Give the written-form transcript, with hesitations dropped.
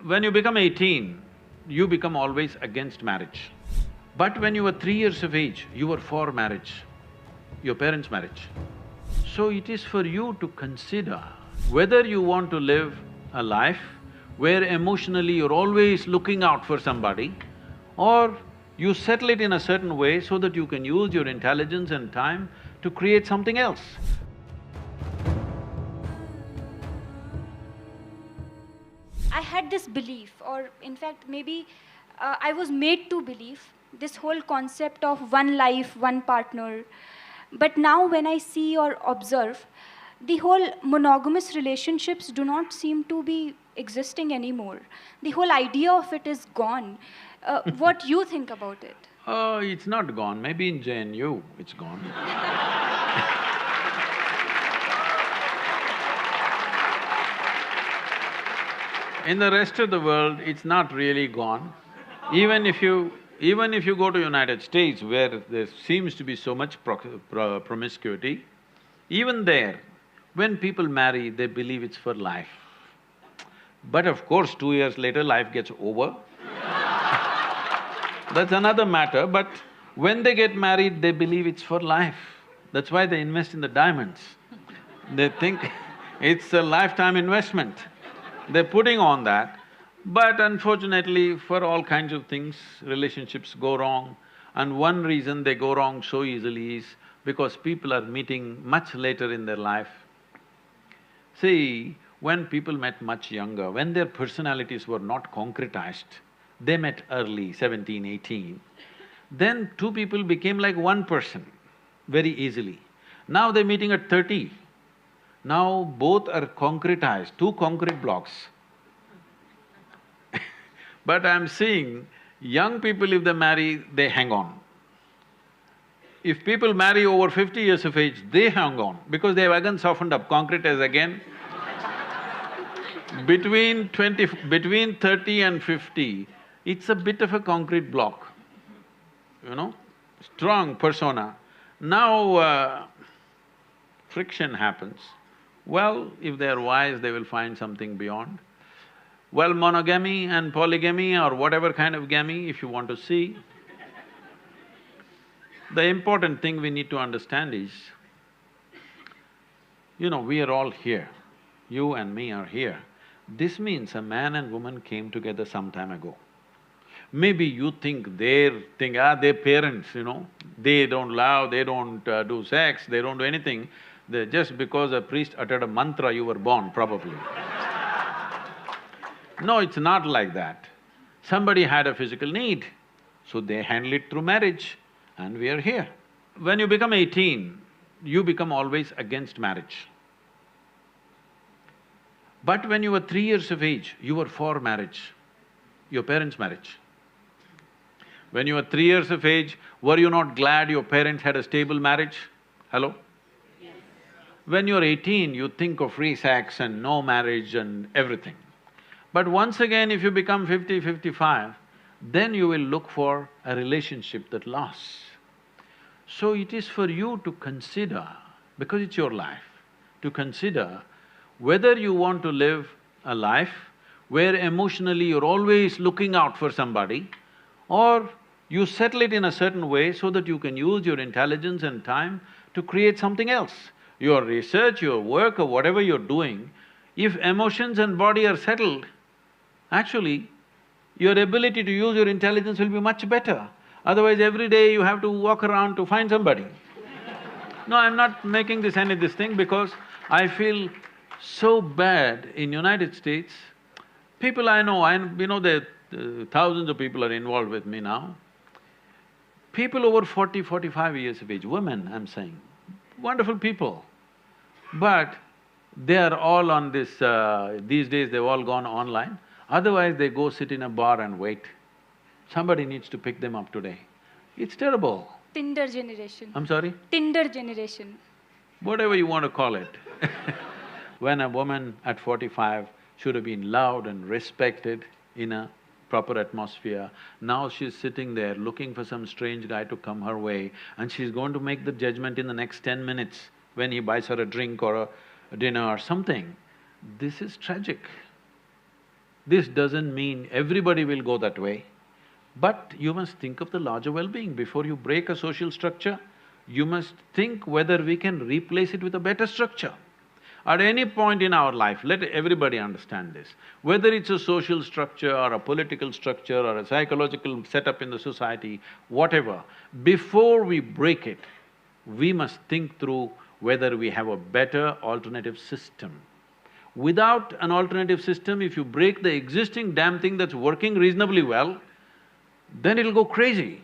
When you become 18, you become always against marriage. But when you were 3 years of age, you were for marriage, your parents' marriage. So it is for you to consider whether you want to live a life where emotionally you're always looking out for somebody, or you settle it in a certain way so that you can use your intelligence and time to create something else. I had this belief, or in fact, maybe I was made to believe this whole concept of one life, one partner. But now, when I see or observe, the whole monogamous relationships do not seem to be existing anymore. The whole idea of it is gone. What you think about it? It's not gone, maybe in JNU it's gone. In the rest of the world, it's not really gone. Even if you go to United States where there seems to be so much promiscuity, even there, when people marry, they believe it's for life. But of course, 2 years later, life gets over. That's another matter, but when they get married, they believe it's for life. That's why they invest in the diamonds. They think it's a lifetime investment. They're putting on that, but unfortunately, for all kinds of things, relationships go wrong. And one reason they go wrong so easily is because people are meeting much later in their life. See, when people met much younger, when their personalities were not concretized, they met early, 17, 18, then two people became like one person very easily. Now they're meeting at 30. Now both are concretized, two concrete blocks. But I'm seeing young people, if they marry, they hang on. If people marry over 50 years of age, they hang on because they have again softened up, concretized again. Between 30 and 50, it's a bit of a concrete block, strong persona. Now, friction happens. Well, if they are wise, they will find something beyond. Well, monogamy and polygamy or whatever kind of gamy, if you want to see, the important thing we need to understand is, we are all here. You and me are here. This means a man and woman came together some time ago. Maybe you think their parents, they don't love, they don't do sex, they don't do anything. Just because a priest uttered a mantra, you were born, probably. No, it's not like that. Somebody had a physical need, so they handle it through marriage, and we are here. When you become 18, you become always against marriage. But when you were 3 years of age, you were for marriage, your parents' marriage. When you were 3 years of age, were you not glad your parents had a stable marriage? Hello? Yes. When you're 18, you think of free sex and no marriage and everything. But once again, if you become 50, 55, then you will look for a relationship that lasts. So it is for you to consider, because it's your life, to consider whether you want to live a life where emotionally you're always looking out for somebody, or you settle it in a certain way so that you can use your intelligence and time to create something else. Your research, your work or whatever you're doing, if emotions and body are settled, actually, your ability to use your intelligence will be much better. Otherwise, every day you have to walk around to find somebody. No, I'm not making this thing because I feel so bad in United States. People I know that thousands of people are involved with me now. People over 40, 45 years of age, women I'm saying, wonderful people. But they are all on this… these days they've all gone online. Otherwise, they go sit in a bar and wait. Somebody needs to pick them up today. It's terrible. Tinder generation. I'm sorry? Tinder generation. Whatever you want to call it. When a woman at 45 should have been loved and respected in a proper atmosphere, now she's sitting there looking for some strange guy to come her way, and she's going to make the judgment in the next 10 minutes when he buys her a drink or a dinner or something. This is tragic. This doesn't mean everybody will go that way, but you must think of the larger well-being. Before you break a social structure, you must think whether we can replace it with a better structure. At any point in our life, let everybody understand this, whether it's a social structure or a political structure or a psychological setup in the society, whatever, before we break it, we must think through whether we have a better alternative system. Without an alternative system, if you break the existing damn thing that's working reasonably well, then it'll go crazy.